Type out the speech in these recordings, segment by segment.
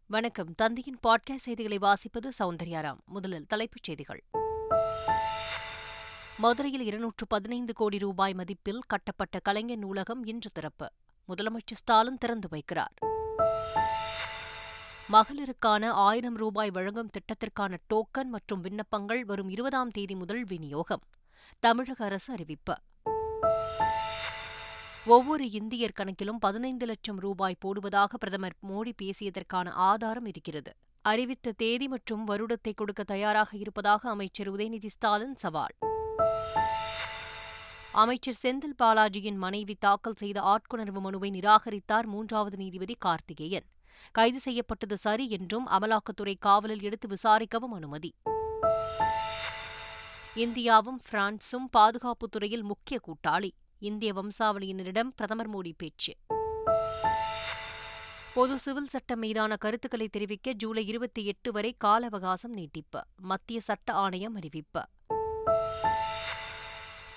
வணக்கம். தந்தியின் பாட்காஸ்ட் செய்திகளை வாசிப்பது சௌந்தர்யாராம். முதலில் தலைப்புச் செய்திகள். மதுரையில் 215 கோடி ரூபாய் மதிப்பில் கட்டப்பட்ட கலைஞர் நூலகம் இன்று திறப்பு. முதலமைச்சர் ஸ்டாலின் திறந்து வைக்கிறார். மகளிருக்கான 1000 ரூபாய் வழங்கும் திட்டத்திற்கான டோக்கன் மற்றும் விண்ணப்பங்கள் வரும் 20ஆம் தேதி முதல் விநியோகம். தமிழக அரசு அறிவிப்பு. ஒவ்வொரு இந்தியர் கணக்கிலும் 15 லட்சம் ரூபாய் போடுவதாக பிரதமர் மோடி பேசியதற்கான ஆதாரம் இருக்கிறது. அறிவித்த தேதி மற்றும் வருடத்தை கொடுக்க தயாராக இருப்பதாக அமைச்சர் உதயநிதி ஸ்டாலின் சவால். அமைச்சர் செந்தில் பாலாஜியின் மனைவி தாக்கல் செய்த ஆட்கொணர்வு மனுவை நிராகரித்தார் 3வது நீதிபதி கார்த்திகேயன். கைது செய்யப்பட்டது சரி என்றும் அமலாக்கத்துறை காவலில் எடுத்து விசாரிக்கவும் அனுமதி. இந்தியாவும் பிரான்சும் பாதுகாப்புத் துறையில் முக்கிய கூட்டாளி. இந்திய வம்சாவளியினரிடம் பிரதமர் மோடி பேச்சு. பொது சிவில் சட்டம் மீதான கருத்துக்களை தெரிவிக்க ஜூலை 28 வரை கால அவகாசம் நீட்டிப்பு. மத்திய சட்ட ஆணையம் அறிவிப்பு.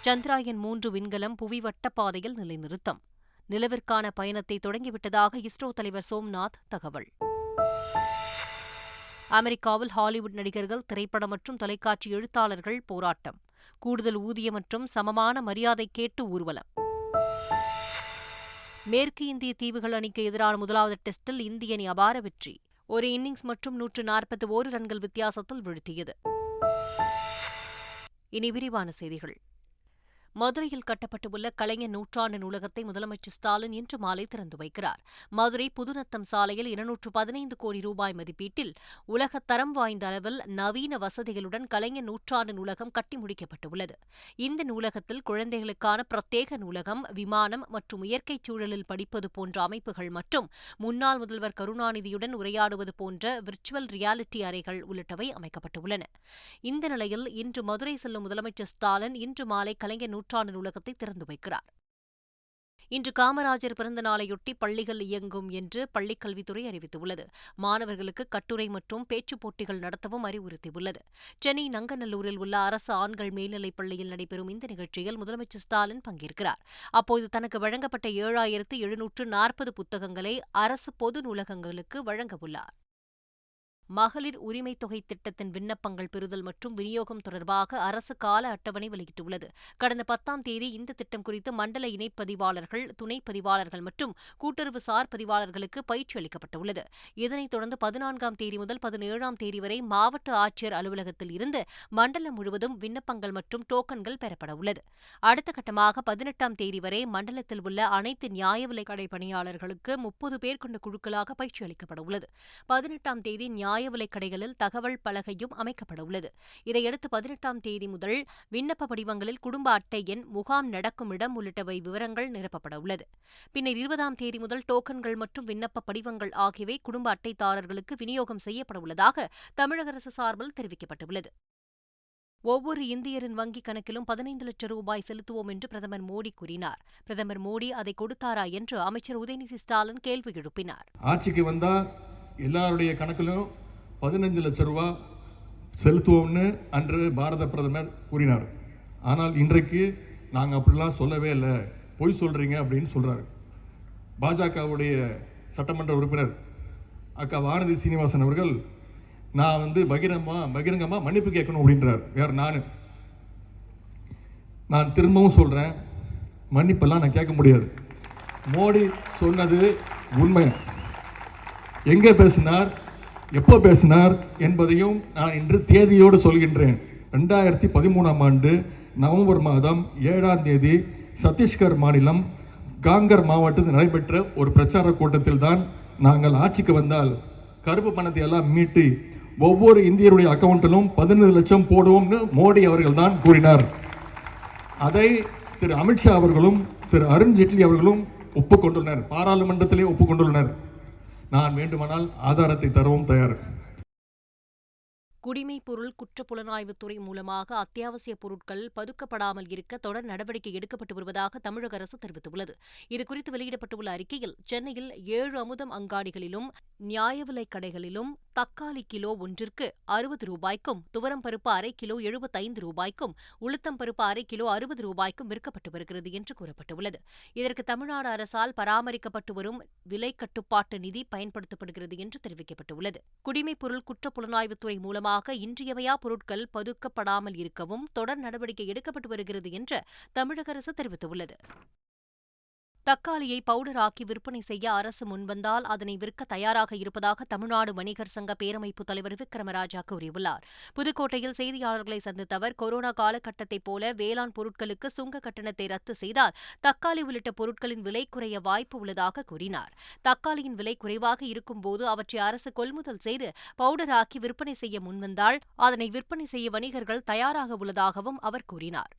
சந்திராயன் 3 விண்கலம் புவி வட்டப்பாதையில் நிலைநிறுத்தம். நிலவிற்கான பயணத்தை தொடங்கிவிட்டதாக இஸ்ரோ தலைவர் சோம்நாத் தகவல். அமெரிக்காவில் ஹாலிவுட் நடிகர்கள், திரைப்படம் மற்றும் தொலைக்காட்சி எழுத்தாளர்கள் போராட்டம். கூடுதல் ஊதியம் மற்றும் சமமான மரியாதை கேட்டு ஊர்வலம். மேற்கு இந்திய தீவுகள் அணிக்கு எதிரான முதலாவது டெஸ்டில் இந்திய அணி அபார வெற்றி. ஒரு இன்னிங்ஸ் மற்றும் 141 ரன்கள் வித்தியாசத்தில் வீழ்த்தியது. இனி விரிவான செய்திகள். மதுரையில் கட்டப்பட்டுள்ள கலைஞர் நூற்றாண்டு நூலகத்தை முதலமைச்சர் ஸ்டாலின் இன்று மாலை திறந்து வைக்கிறார். மதுரை புதுநத்தம் சாலையில் 215 கோடி ரூபாய் மதிப்பீட்டில் உலகத்தரம் வாய்ந்த அளவில் நவீன வசதிகளுடன் கலைஞர் நூற்றாண்டு நூலகம் கட்டி முடிக்கப்பட்டுள்ளது. இந்த நூலகத்தில் குழந்தைகளுக்கான பிரத்யேக நூலகம், விமானம் மற்றும் இயற்கைச் சூழலில் படிப்பது போன்ற அமைப்புகள் மற்றும் முன்னாள் முதல்வர் கருணாநிதியுடன் உரையாடுவது போன்ற விர்ச்சுவல் ரியாலிட்டி அறைகள் உள்ளிட்டவை அமைக்கப்பட்டுள்ளன. இந்த நிலையில் இன்று மதுரை செல்லும் முதலமைச்சர் ஸ்டாலின் இன்று மாலை கலைஞர் நூற்றாண்டு நூலகத்தை திறந்து வைக்கிறார். இன்று காமராஜர் பிறந்த நாளையொட்டி பள்ளிகள் இயங்கும் என்று பள்ளிக்கல்வித்துறை அறிவித்துள்ளது. மாணவர்களுக்கு கட்டுரை மற்றும் பேச்சுப் போட்டிகள் நடத்தவும் அறிவுறுத்தியுள்ளது. சென்னை நங்கநல்லூரில் உள்ள அரசு ஆண்கள் மேல்நிலைப் பள்ளியில் நடைபெறும் இந்த நிகழ்ச்சியில் முதலமைச்சர் ஸ்டாலின் பங்கேற்கிறார். அப்போது தனக்கு வழங்கப்பட்ட 7740 புத்தகங்களை அரசு பொது நூலகங்களுக்கு வழங்கவுள்ளார். மகளிர் உரிமைத் தொகை திட்டத்தின் விண்ணப்பங்கள் பெறுதல் மற்றும் விநியோகம் தொடர்பாக அரசு கால அட்டவணை வெளியிட்டுள்ளது. கடந்த 10ஆம் தேதி இந்த திட்டம் குறித்து மண்டல இணைப்பதிவாளர்கள், துணைப் பதிவாளர்கள் மற்றும் கூட்டுறவு சார் பதிவாளர்களுக்கு பயிற்சி அளிக்கப்பட்டுள்ளது. இதனைத் தொடர்ந்து 14ஆம் தேதி முதல் 17ஆம் தேதி வரை மாவட்ட ஆட்சியர் அலுவலகத்தில் இருந்து மண்டலம் முழுவதும் விண்ணப்பங்கள் மற்றும் டோக்கன்கள் பெறப்பட உள்ளது. அடுத்த கட்டமாக 18ஆம் தேதி வரை மண்டலத்தில் உள்ள அனைத்து நியாய விலைக் கடை பணியாளர்களுக்கு 30 பேர் கொண்ட குழுக்களாக பயிற்சி அளிக்கப்பட உள்ளது. 18ஆம் தேதி நியாய விலைக் கடைகளில் தகவல் பலகையும் அமைக்கப்பட உள்ளது. இதையடுத்து 18ஆம் தேதி முதல் விண்ணப்ப படிவங்களில் குடும்ப அட்டை எண், முகாம் நடக்கும் இடம் உள்ளிட்டவை விவரங்கள் நிரப்பப்பட உள்ளது. பின்னர் 20ஆம் தேதி முதல் டோக்கன்கள் மற்றும் விண்ணப்ப படிவங்கள் ஆகியவை குடும்ப அட்டைதாரர்களுக்கு விநியோகம் செய்யப்பட உள்ளதாக தமிழக அரசு சார்பில் தெரிவிக்கப்பட்டுள்ளது. ஒவ்வொரு இந்தியரின் வங்கிக் கணக்கிலும் 15 லட்சம் ரூபாய் செலுத்துவோம் என்று பிரதமர் மோடி கூறினார். பிரதமர் மோடி அதை கொடுத்தாரா என்று அமைச்சர் உதயநிதி ஸ்டாலின் கேள்வி எழுப்பினார். ஆட்சிக்கு வந்தா எல்லாருடைய கணக்கிலும் 15 லட்சம் ரூபாய் செலுத்துவோம்னு அன்று பாரத பிரதமர் கூறினார். ஆனால் இன்றைக்கு நாங்கள் அப்படிலாம் சொல்லவே இல்லை, பொய் சொல்றீங்க அப்படின்னு சொல்றாரு. பாஜகவுடைய சட்டமன்ற உறுப்பினர் அக்கா வானதி சீனிவாசன் அவர்கள் நான் பகிரங்கமா மன்னிப்பு கேட்கணும் அப்படின்றார். வேற நான் திரும்பவும் சொல்றேன், மன்னிப்பெல்லாம் நான் கேட்க முடியாது. மோடி சொன்னது உண்மை. எங்கே பேசினார், எப்போ பேசினார் என்பதையும் நான் இன்று தேதியோடு சொல்கின்றேன். 2013ஆம் ஆண்டு நவம்பர் மாதம் 7ஆம் தேதி சத்தீஸ்கர் மாநிலம் காங்கர் மாவட்டத்தில் நடைபெற்ற ஒரு பிரச்சார கூட்டத்தில் தான் நாங்கள் ஆட்சிக்கு வந்தால் கருப்பு பணத்தை எல்லாம் மீட்டு ஒவ்வொரு இந்தியருடைய அக்கவுண்டிலும் 15 லட்சம் போடுவோம்னு மோடி அவர்கள் தான் கூறினார். அதை திரு அமித்ஷா அவர்களும் திரு அருண்ஜேட்லி அவர்களும் ஒப்புக்கொண்டுள்ளனர், பாராளுமன்றத்திலே ஒப்புக்கொண்டுள்ளனர். நான் வேண்டுமானால் ஆதாரத்தை தரவும் தயார். குடிமைப் பொருள் குற்றப்புலனாய்வுத்துறை மூலமாக அத்தியாவசிய பொருட்கள் பதுக்கப்படாமல் இருக்க தொடர் நடவடிக்கை எடுக்கப்பட்டு வருவதாக தமிழக அரசு தெரிவித்துள்ளது. இதுகுறித்து வெளியிடப்பட்டுள்ள அறிக்கையில், சென்னையில் 7 அமுதம் அங்காடிகளிலும் நியாய விலைக் கடைகளிலும் தக்காளி கிலோ ஒன்றிற்கு 60 ரூபாய்க்கும், துவரம் பருப்பு அரை கிலோ 75 ரூபாய்க்கும், உளுத்தம் பருப்பு அரை கிலோ 60 ரூபாய்க்கும் விற்கப்பட்டு வருகிறது என்று கூறப்பட்டுள்ளது. இதற்கு தமிழ்நாடு அரசால் பராமரிக்கப்பட்டு வரும் விலை கட்டுப்பாட்டு நிதி பயன்படுத்தப்படுகிறது என்று தெரிவிக்கப்பட்டுள்ளது. குடிமைப் பொருள் குற்றப்புலனாய்வுத்துறை மூலமாக இன்றியமையா பொருட்கள் பதுக்கப்படாமல் இருக்கவும் தொடர் நடவடிக்கை எடுக்கப்பட்டு வருகிறது என்று தமிழக அரசு தெரிவித்துள்ளது. தக்காளியை பவுடராக்கி விற்பனை செய்ய அரசு முன்வந்தால் அதனை விற்க தயாராக இருப்பதாக தமிழ்நாடு வணிகர் சங்க பேரமைப்பு தலைவர் விக்ரமராஜா கூறியுள்ளார். புதுக்கோட்டையில் செய்தியாளர்களை சந்தித்த அவர், கொரோனா காலகட்டத்தைப் போல வேளாண் பொருட்களுக்கு சுங்க கட்டணத்தை ரத்து செய்தால் தக்காளி உள்ளிட்ட பொருட்களின் விலை குறைய வாய்ப்பு உள்ளதாக கூறினார். தக்காளியின் விலை குறைவாக இருக்கும்போது அவற்றை அரசு கொள்முதல் செய்து பவுடராக்கி விற்பனை செய்ய முன்வந்தால் அதனை விற்பனை செய்ய வணிகர்கள் தயாராக உள்ளதாகவும் அவர் கூறினார்.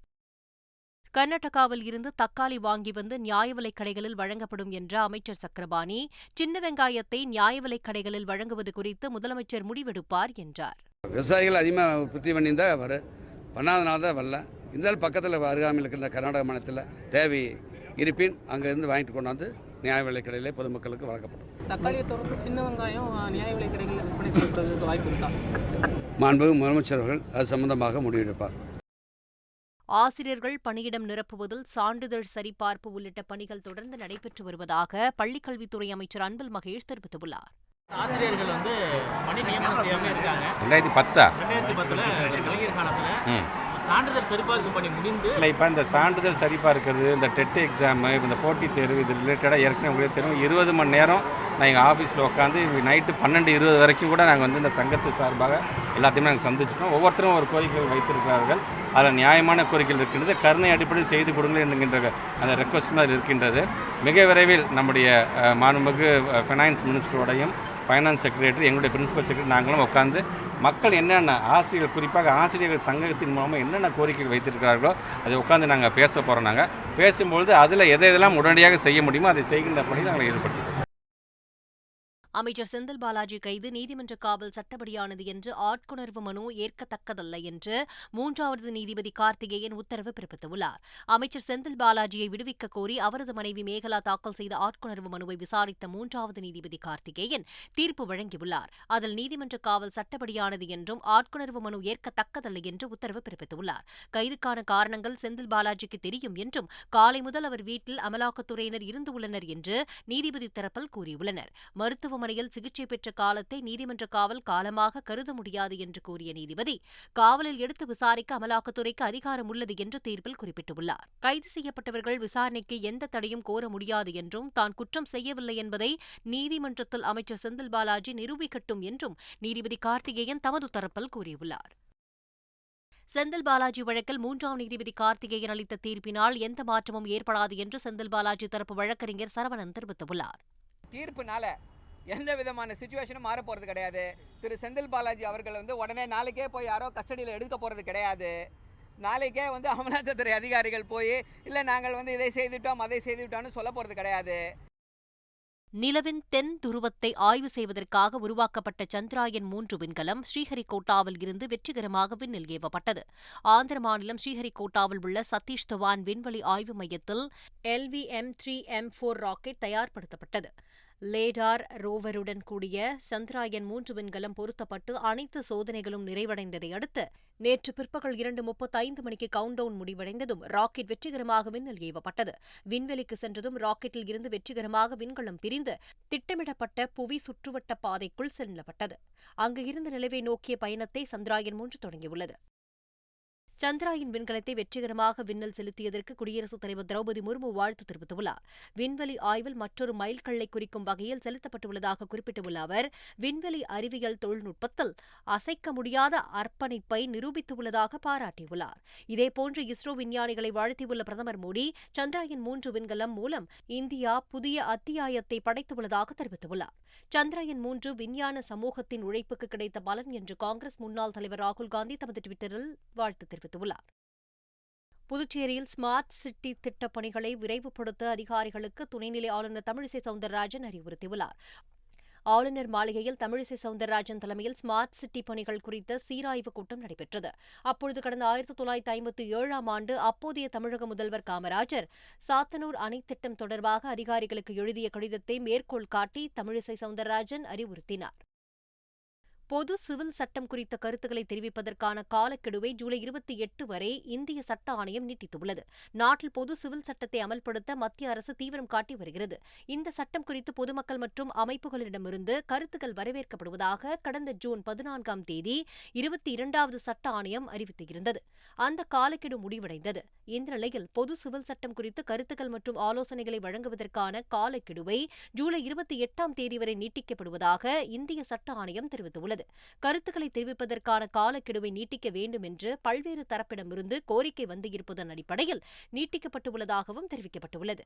கர்நாடகாவில் இருந்து தக்காளி வாங்கி வந்து நியாய விலைக் கடைகளில் வழங்கப்படும் என்ற அமைச்சர் சக்கரபாணி, சின்ன வெங்காயத்தை நியாய விலைக் கடைகளில் வழங்குவது குறித்து முதலமைச்சர் முடிவெடுப்பார் என்றார். விவசாயிகள் அதிகமாக உற்பத்தி பண்ணியிருந்தால் பண்ணாதனால தான் வரல. இருந்தாலும் பக்கத்தில் அருகாமையில் இருக்கிற கர்நாடக மாநிலத்தில் தேவை இருப்பின் அங்கேருந்து வாங்கிட்டு கொண்டாந்து நியாய விலைக் கடையிலே பொதுமக்களுக்கு வழங்கப்படும். தக்காளியை தொடர்ந்து சின்ன வெங்காயம் நியாய விலைக் கடைகளில் விற்பனை செய்யப்படுவதற்கு வாய்ப்பு இருக்கா? மாண்புமிகு முதலமைச்சர் அவர்கள் அது சம்பந்தமாக முடிவெடுப்பார். ஆசிரியர்கள் பணியிடம் நிரப்புவதில் சான்றிதழ் சரிபார்ப்பு உள்ளிட்ட பணிகள் தொடர்ந்து நடைபெற்று வருவதாக பள்ளிக்கல்வித்துறை அமைச்சர் அன்பில் மகேஷ் தெரிவித்துள்ளார். ஆசிரியர்கள் பணி நியமனம் செய்யாம இருக்காங்க. 2010 கலைஞர் காலத்துல சான்றிதழ் சரிபார்க்கும் பணி முடிந்து இல்லை, இப்போ இந்த சான்றிதழ் சரிபார்க்கிறது, இந்த டெட் எக்ஸாமு, இந்த போட்டித் தேர்வு, இது ரிலேட்டடாக ஏற்கனவே உங்களுக்கு தெரியும் 20 மணி நேரம் நான் எங்கள் ஆஃபீஸில் உட்காந்து நைட்டு 12-20 வரைக்கும் கூட நாங்கள் இந்த சங்கத்து சார்பாக எல்லாத்தையுமே நாங்கள் சந்திச்சிட்டோம். ஒவ்வொருத்தரும் ஒரு கோரிக்கைகள் வைத்திருக்கிறார்கள். அதில் நியாயமான கோரிக்கைகள் இருக்கின்றது. கருணை அடிப்படையில் செய்து கொடுங்கள் என்கின்ற அந்த ரெக்வஸ்ட்டும் அதில் இருக்கின்றது. மிக விரைவில் நம்முடைய மாண்புமிகு ஃபைனான்ஸ் மினிஸ்டரோடையும் ஃபைனான்ஸ் செக்ரட்டரி, எங்களுடைய பிரின்சிபல் செக்ரட்டரி நாங்களும் உட்காந்து மக்கள் என்னென்ன ஆசிரியர்கள், குறிப்பாக ஆசிரியர்கள் சங்கத்தின் மூலமாக என்னென்ன கோரிக்கைகள் வைத்திருக்கிறார்களோ அதை உட்காந்து நாங்கள் பேச போகிறோம். நாங்கள் பேசும்பொழுது அதில் எதெல்லாம் உடனடியாக செய்ய முடியுமோ அதை செய்கின்ற பணியில் நாங்கள் ஈடுபட்டுள்ளோம். அமைச்சர் செந்தில் பாலாஜி கைது நீதிமன்ற காவல் சட்டப்படியானது என்று ஆட்கொணர்வு மனு ஏற்கத்தக்கதல்ல என்று 3வது நீதிபதி கார்த்திகேயன் உத்தரவு பிறப்பித்துள்ளார். அமைச்சர் செந்தில் பாலாஜியை விடுவிக்க கோரி அவரது மனைவி மேகலா தாக்கல் செய்த ஆட்கொணர்வு மனுவை விசாரித்த 3வது நீதிபதி கார்த்திகேயன் தீர்ப்பு வழங்கியுள்ளார். அதில் நீதிமன்ற காவல் சட்டப்படியானது என்றும் ஆட்கொணர்வு மனு ஏற்கத்தக்கதல்ல என்று உத்தரவு பிறப்பித்துள்ளார். கைதுக்கான காரணங்கள் செந்தில் பாலாஜிக்கு தெரியும் என்றும் காலை முதல் அவர் வீட்டில் அமலாக்கத்துறையினர் இருந்து உள்ளனர் என்று நீதிபதி தரப்பில் கூறியுள்ளனர். மருத்துவமனையில் சிகிச்சை பெற்ற காலத்தை நீதிமன்ற காவல் காலமாக கருத முடியாது என்று கூறிய நீதிபதி, காவலில் எடுத்து விசாரிக்க அமலாக்கத்துறைக்கு அதிகாரம் உள்ளது என்று தீர்ப்பில் குறிப்பிட்டுள்ளார். கைது செய்யப்பட்டவர்கள் விசாரணைக்கு எந்த தடையும் கோர முடியாது என்றும், தான் குற்றம் செய்யவில்லை என்பதை நீதிமன்றத்தில் அமைச்சர் செந்தில் பாலாஜி நிரூபிக்கட்டும் என்றும் நீதிபதி கார்த்திகேயன் தமது தரப்பில் கூறியுள்ளார். செந்தில் பாலாஜி வழக்கில் 3ஆம் நீதிபதி கார்த்திகேயன் அளித்த தீர்ப்பினால் எந்த மாற்றமும் ஏற்படாது என்று செந்தில் பாலாஜி தரப்பு வழக்கறிஞர் சரவணன் தெரிவித்துள்ளார். தீர்ப்புனால எந்த விதமான சிச்சுவேஷனும் மாற போகிறது கிடையாது. திரு செந்தில் பாலாஜி அவர்கள் உடனே நாளைக்கே போய் யாரோ கஸ்டடியில் எடுக்க போகிறது கிடையாது. நாளைக்கே அமலாக்கத்துறை அதிகாரிகள் போய் இல்லை நாங்கள் இதை செய்துவிட்டோம் அதை செய்துவிட்டோம்னு சொல்ல போகிறது கிடையாது. நிலவின் தென் துருவத்தை ஆய்வு செய்வதற்காக உருவாக்கப்பட்ட சந்திராயன் 3 விண்கலம் ஸ்ரீஹரிகோட்டாவில் இருந்து வெற்றிகரமாக விண்ணில் ஏவப்பட்டது. ஆந்திர மாநிலம் ஸ்ரீஹரிகோட்டாவில் உள்ள சதீஷ் தவான் விண்வெளி ஆய்வு மையத்தில் LVM-3M4 ராக்கெட் தயார்படுத்தப்பட்டது. லேடார் ரோவருடன் கூடிய சந்திராயன் 3 விண்கலம் பொருத்தப்பட்டு அனைத்து சோதனைகளும் நிறைவடைந்ததை அடுத்து நேற்று பிற்பகல் 2:35 மணிக்கு கவுண்டவுன் முடிவடைந்ததும் ராக்கெட் வெற்றிகரமாக விண்ணில் ஏவப்பட்டது. விண்வெளிக்கு சென்றதும் ராக்கெட்டில் இருந்து வெற்றிகரமாக விண்கலம் பிரிந்து திட்டமிடப்பட்ட புவி சுற்றுவட்ட பாதைக்குள் செல்லப்பட்டது. அங்கு இருந்து நிலவை நோக்கிய பயணத்தை சந்திராயன் 3 தொடங்கியுள்ளது. சந்திராயன் விண்கலத்தை வெற்றிகரமாக விண்ணில் செலுத்தியதற்கு குடியரசுத் தலைவர் திரௌபதி முர்மு வாழ்த்து தெரிவித்துள்ளார். விண்வெளி ஆய்வில் மற்றொரு மைல்கல்லை குறிக்கும் வகையில் செலுத்தப்பட்டுள்ளதாக குறிப்பிட்டுள்ள அவர், விண்வெளி அறிவியல் தொழில்நுட்பத்தில் அசைக்க முடியாத அர்ப்பணிப்பை நிரூபித்துள்ளதாக பாராட்டியுள்ளார். இதேபோன்று இஸ்ரோ விஞ்ஞானிகளை வாழ்த்தியுள்ள பிரதமர் மோடி, சந்திராயன் 3 விண்கலம் மூலம் இந்தியா புதிய அத்தியாயத்தை படைத்துள்ளதாக தெரிவித்துள்ளார். சந்திராயன் 3 விஞ்ஞான சமூகத்தின் உழைப்புக்கு கிடைத்த பலன் என்று காங்கிரஸ் முன்னாள் தலைவர் ராகுல் காந்தி தமது டுவிட்டரில் வாழ்த்து தெரிவித்துள்ளார். புதுச்சேரியில் ஸ்மார்ட் சிட்டி திட்டப் பணிகளை விரைவுபடுத்த அதிகாரிகளுக்கு துணைநிலை ஆளுநர் தமிழிசை சவுந்தரராஜன் அறிவுறுத்தியுள்ளார். ஆளுநர் மாளிகையில் தமிழிசை சவுந்தரராஜன் தலைமையில் ஸ்மார்ட் சிட்டி பணிகள் குறித்த சீராய்வுக் கூட்டம் நடைபெற்றது. அப்பொழுது கடந்த 1957ஆம் ஆண்டு அப்போதைய தமிழக முதல்வர் காமராஜர் சாத்தனூர் அணை திட்டம் தொடர்பாக அதிகாரிகளுக்கு எழுதிய கடிதத்தை மேற்கோள் காட்டி தமிழிசை சவுந்தரராஜன் அறிவுறுத்தினார். பொது சிவில் சட்டம் குறித்த கருத்துக்களை தெரிவிப்பதற்கான காலக்கெடுவை ஜூலை 28 வரை இந்திய சட்ட ஆணையம் நீட்டித்துள்ளது. நாட்டில் பொது சிவில் சட்டத்தை அமல்படுத்த மத்திய அரசு தீவிரம் காட்டி வருகிறது. இந்த சட்டம் குறித்து பொதுமக்கள் மற்றும் அமைப்புகளிடமிருந்து கருத்துக்கள் வரவேற்கப்படுவதாக கடந்த ஜூன் 14ஆம் தேதி 22வது சட்ட ஆணையம் அறிவித்திருந்தது. அந்த காலக்கெடு முடிவடைந்தது. இந்த நிலையில் பொது சிவில் சட்டம் குறித்து கருத்துக்கள் மற்றும் ஆலோசனைகளை வழங்குவதற்கான காலக்கெடுவை ஜூலை 28ஆம் தேதி வரை நீட்டிக்கப்படுவதாக இந்திய சட்ட ஆணையம் தெரிவித்துள்ளது. கருத்துக்களை தெரிவிப்பதற்கான காலக்கெடுவை நீட்டிக்க வேண்டும் என்று பல்வேறு தரப்பிடமிருந்து கோரிக்கை வந்திருப்பதன் அடிப்படையில் நீட்டிக்கப்பட்டுள்ளதாகவும் தெரிவிக்கப்பட்டுள்ளது.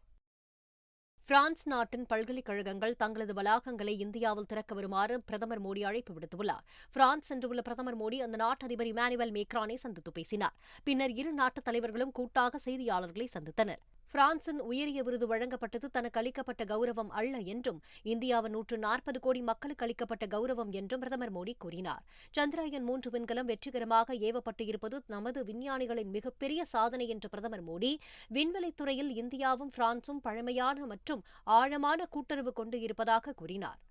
பிரான்ஸ் நாட்டின் பல்கலைக்கழகங்கள் தங்களது வளாகங்களை இந்தியாவில் திறக்க வருமாறு பிரதமர் மோடி அழைப்பு விடுத்துள்ளார். பிரான்ஸ் சென்றுள்ள பிரதமர் மோடி அந்த நாட்டு அதிபர் இமானுவேல் மேக்ரானை சந்தித்து பேசினார். பின்னர் இரு நாட்டு தலைவர்களும் கூட்டாக செய்தியாளர்களை சந்தித்தனர். பிரான்சின் உயரிய விருது வழங்கப்பட்டது தனக்கு அளிக்கப்பட்ட கௌரவம் அல்ல என்றும் இந்தியாவின் 140 கோடி மக்களுக்கு அளிக்கப்பட்ட கௌரவம் என்றும் பிரதமர் மோடி கூறினார். சந்திரயான் 3 விண்கலம் வெற்றிகரமாக ஏவப்பட்டு இருப்பது நமது விஞ்ஞானிகளின் மிகப்பெரிய சாதனை என்ற பிரதமர் மோடி, விண்வெளித்துறையில் இந்தியாவும் பிரான்சும் பழமையான மற்றும் ஆழமான கூட்டுறவு கொண்டு இருப்பதாக கூறினார்.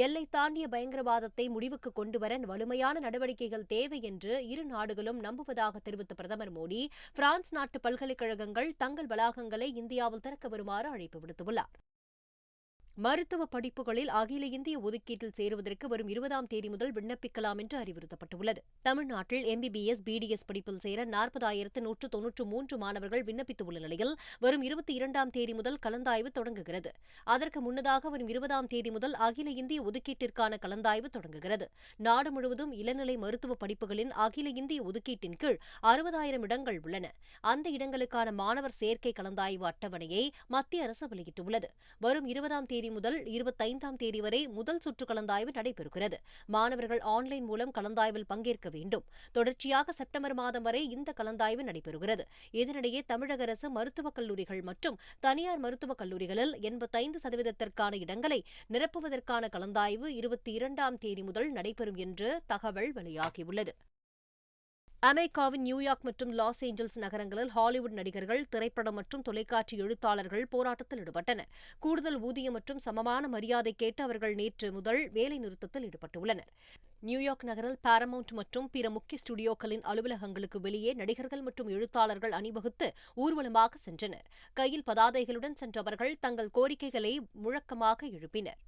எல்லை தாண்டிய பயங்கரவாதத்தை முடிவுக்கு கொண்டுவர வலிமையான நடவடிக்கைகள் தேவை என்று இரு நாடுகளும் நம்புவதாக தெரிவித்த பிரதமர் மோடி, பிரான்ஸ் நாட்டு பல்கலைக்கழகங்கள் தங்கள் வளாகங்களை இந்தியாவில் திறக்க வருமாறு அழைப்பு விடுத்துள்ளார். மருத்துவ படிப்புகளில் அகில இந்திய ஒதுக்கீட்டில் சேருவதற்கு வரும் 20ஆம் தேதி முதல் விண்ணப்பிக்கலாம் என்று அறிவுறுத்தப்பட்டுள்ளது. தமிழ்நாட்டில் MBBS, BDS படிப்பில் சேர 40,193 மாணவர்கள் விண்ணப்பித்துள்ள நிலையில் வரும் 22ஆம் தேதி முதல் கலந்தாய்வு தொடங்குகிறது. அதற்கு முன்னதாக வரும் 20ஆம் தேதி முதல் அகில இந்திய ஒதுக்கீட்டிற்கான கலந்தாய்வு தொடங்குகிறது. நாடு முழுவதும் இளநிலை மருத்துவ படிப்புகளின் அகில இந்திய ஒதுக்கீட்டின் கீழ் 60,000 இடங்கள் உள்ளன. அந்த இடங்களுக்கான மாணவர் சேர்க்கை கலந்தாய்வு அட்டவணையை மத்திய அரசு வெளியிட்டுள்ளது. வரும் 20ஆம் தேதி முதல் 25ஆம் தேதி வரை முதல் சுற்று கலந்தாய்வு நடைபெறுகிறது. மாணவர்கள் ஆன்லைன் மூலம் கலந்தாய்வில் பங்கேற்க வேண்டும். தொடர்ச்சியாக செப்டம்பர் மாதம் வரை இந்த கலந்தாய்வு நடைபெறுகிறது. இதனிடையே தமிழக அரசு மருத்துவக் கல்லூரிகள் மற்றும் தனியார் மருத்துவக் கல்லூரிகளில் 85% இடங்களை நிரப்புவதற்கான கலந்தாய்வு 22ஆம் தேதி முதல் நடைபெறும் என்று தகவல் வெளியாகியுள்ளது. அமெரிக்காவின் நியூயார்க் மற்றும் லாஸ் ஏஞ்சல்ஸ் நகரங்களில் ஹாலிவுட் நடிகர்கள், திரைப்படம் மற்றும் தொலைக்காட்சி எழுத்தாளர்கள் போராட்டத்தில் ஈடுபட்டனர். கூடுதல் ஊதியம் மற்றும் சமமான மரியாதை கேட்டு அவர்கள் நேற்று முதல் வேலைநிறுத்தத்தில் ஈடுபட்டுள்ளனர். நியூயார்க் நகரில் பாரமவுண்ட் மற்றும் பிற முக்கிய ஸ்டுடியோக்களின் அலுவலகங்களுக்கு வெளியே நடிகர்கள் மற்றும் எழுத்தாளர்கள் அணிவகுத்து ஊர்வலமாக சென்றனர். கையில் பதாதைகளுடன் சென்றவர்கள் தங்கள் கோரிக்கைகளை முழக்கமாக எழுப்பினர்.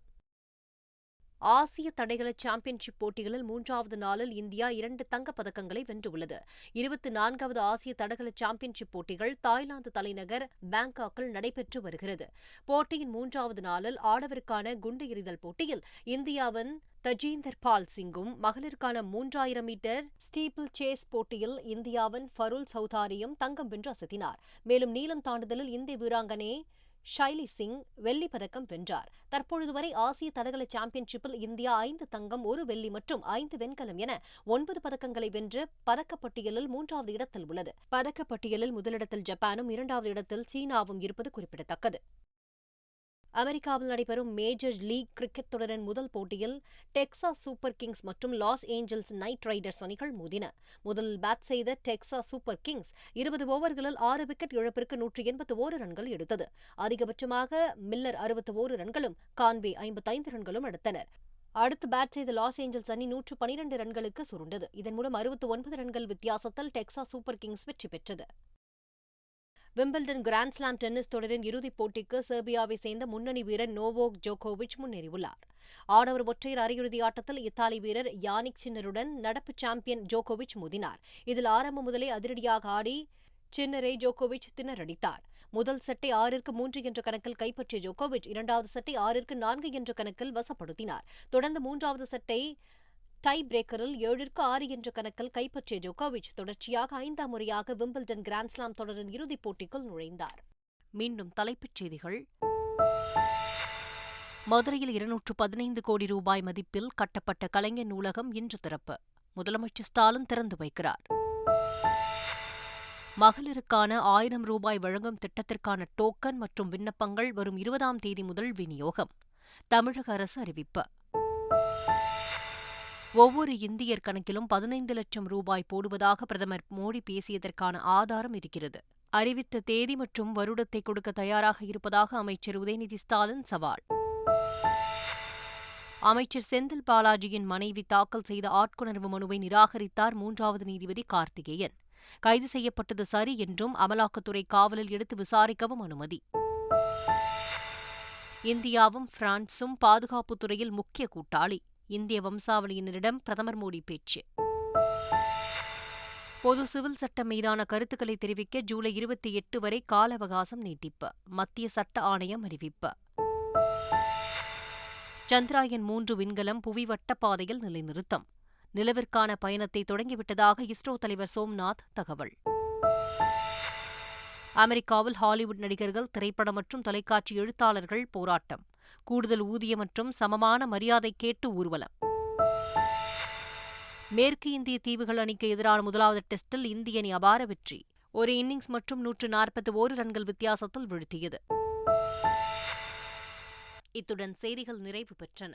ஆசிய தடகள சாம்பியன்ஷிப் போட்டிகளில் 3வது நாளில் இந்தியா 2 தங்கப் பதக்கங்களை வென்றுள்ளது. 24வது ஆசிய தடகள சாம்பியன்ஷிப் போட்டிகள் தாய்லாந்து தலைநகர் பாங்காக்கில் நடைபெற்று வருகிறது. போட்டியின் 3வது நாளில் ஆடவருக்கான குண்டு எறிதல் போட்டியில் இந்தியாவின் தஜீந்தர் பால் சிங்கும், மகளிருக்கான 3000 மீட்டர் ஸ்டீப்பிள் சேஸ் போட்டியில் இந்தியாவின் ஃபருல் சௌதாரியும் தங்கம் வென்று அசத்தினார். மேலும் நீளம் தாண்டுதலில் இந்திய வீராங்கனை ஷைலி சிங் வெள்ளிப் பதக்கம் வென்றார். தற்பொழுது வரை ஆசிய தடகள சாம்பியன்ஷிப்பில் இந்தியா 5 தங்கம், 1 வெள்ளி மற்றும் 5 வெண்கலம் என 9 பதக்கங்களை வென்று பதக்கப்பட்டியலில் 3வது இடத்தில் உள்ளது. பதக்கப்பட்டியலில் முதலிடத்தில் ஜப்பானும் 2வது இடத்தில் சீனாவும் இருப்பது குறிப்பிடத்தக்கது. அமெரிக்காவில் நடைபெறும் மேஜர் லீக் கிரிக்கெட் தொடரின் முதல் போட்டியில் டெக்சாஸ் சூப்பர் கிங்ஸ் மற்றும் லாஸ் ஏஞ்சல்ஸ் நைட் ரைடர்ஸ் அணிகள் மோதின. முதலில் பேட் செய்த டெக்சாஸ் சூப்பர் கிங்ஸ் 20 ஓவர்களில் 6 விக்கெட் இழப்பிற்கு 181 ரன்கள் எடுத்தது. அதிகபட்சமாக மில்லர் 61 ரன்களும் கான்வே 55 ரன்களும் எடுத்தனர். அடுத்து பேட் செய்த லாஸ் ஏஞ்சல்ஸ் அணி 112 ரன்களுக்கு சுருண்டது. இதன் மூலம் 69 ரன்கள் வித்தியாசத்தில் டெக்சாஸ் சூப்பர் கிங்ஸ் வெற்றி பெற்றது. விம்பிள்டன் கிராண்ட்ஸ்லாம் டென்னிஸ் தொடரின் இறுதிப் போட்டிக்கு செர்பியாவை சேர்ந்த முன்னணி வீரர் நோவோக் ஜோகோவிச் முன்னேறியுள்ளார். ஆடவர் ஒற்றையர் அரையிறுதி ஆட்டத்தில் இத்தாலி வீரர் யானிக் சின்னருடன் நடப்பு சாம்பியன் ஜோகோவிச் மோதினார். இதில் ஆரம்பம் முதலே அதிரடியாக ஆடி சின்னரை ஜோகோவிச் திணறடித்தார். முதல் செட்டை 6-3 என்ற கணக்கில் கைப்பற்றிய ஜோகோவிச் 2வது செட்டை 6-4 என்ற கணக்கில் வசப்படுத்தினார். தொடர்ந்து 3வது செட்டை டை பிரேக்கரில் 7-6 என்ற கணக்கில் கைப்பற்றிய ஜோகோவிச் தொடர்ச்சியாக 5ஆம் முறையாக விம்பிள்டன் கிராண்ட்ஸ்லாம் தொடரின் இறுதிப் போட்டிக்குள் நுழைந்தார். மீண்டும் தலைப்புச் செய்திகள். மதுரையில் 215 கோடி ரூபாய் மதிப்பில் கட்டப்பட்ட கலைஞர் நூலகம் இன்று திறப்பு. முதலமைச்சர் ஸ்டாலின் திறந்து வைக்கிறார். மகளிருக்கான 1000 ரூபாய் வழங்கும் திட்டத்திற்கான டோக்கன் மற்றும் விண்ணப்பங்கள் வரும் 20ஆம் தேதி முதல் விநியோகம். தமிழக அரசு அறிவிப்பு. ஒவ்வொரு இந்தியர் கணக்கிலும் 15 லட்சம் ரூபாய் போடுவதாக பிரதமர் மோடி பேசியதற்கான ஆதாரம் இருக்கிறது. அறிவித்த தேதி மற்றும் வருடத்தை கொடுக்க தயாராக இருப்பதாக அமைச்சர் உதயநிதி ஸ்டாலின் சவால். அமைச்சர் செந்தில் பாலாஜியின் மனைவி தாக்கல் செய்த ஆட்கொணர்வு மனுவை நிராகரித்தார் 3வது நீதிபதி கார்த்திகேயன். கைது செய்யப்பட்டது சரி என்றும் அமலாக்கத்துறை காவலில் எடுத்து விசாரிக்கவும் அனுமதி. இந்தியாவும் பிரான்சும் பாதுகாப்புத் துறையில் முக்கிய கூட்டாளி. இந்திய வம்சாவளியினரிடம் பிரதமர் மோடி பேச்சு. பொது சிவில் சட்டம் மீதான கருத்துக்களை தெரிவிக்க ஜூலை 28 வரை கால அவகாசம் நீட்டிப்பு. மத்திய சட்ட ஆணையம் அறிவிப்பு. சந்திராயன் 3 விண்கலம் புவி வட்டப்பாதையில் நிலைநிறுத்தம். நிலவிற்கான பயணத்தை தொடங்கிவிட்டதாக இஸ்ரோ தலைவர் சோம்நாத் தகவல். அமெரிக்காவில் ஹாலிவுட் நடிகர்கள், திரைப்படம் மற்றும் தொலைக்காட்சி எழுத்தாளர்கள் போராட்டம். கூடுதல் ஊதியம் மற்றும் சமமான மரியாதை கேட்டு ஊர்வலம். மேற்கு இந்திய தீவுகள் அணிக்கு எதிரான முதலாவது டெஸ்டில் இந்திய அணி அபார வெற்றி. ஒரு இன்னிங்ஸ் மற்றும் 141 ரன்கள் வித்தியாசத்தில் வீழ்த்தியது. இத்துடன் செய்திகள் நிறைவு பெற்றன.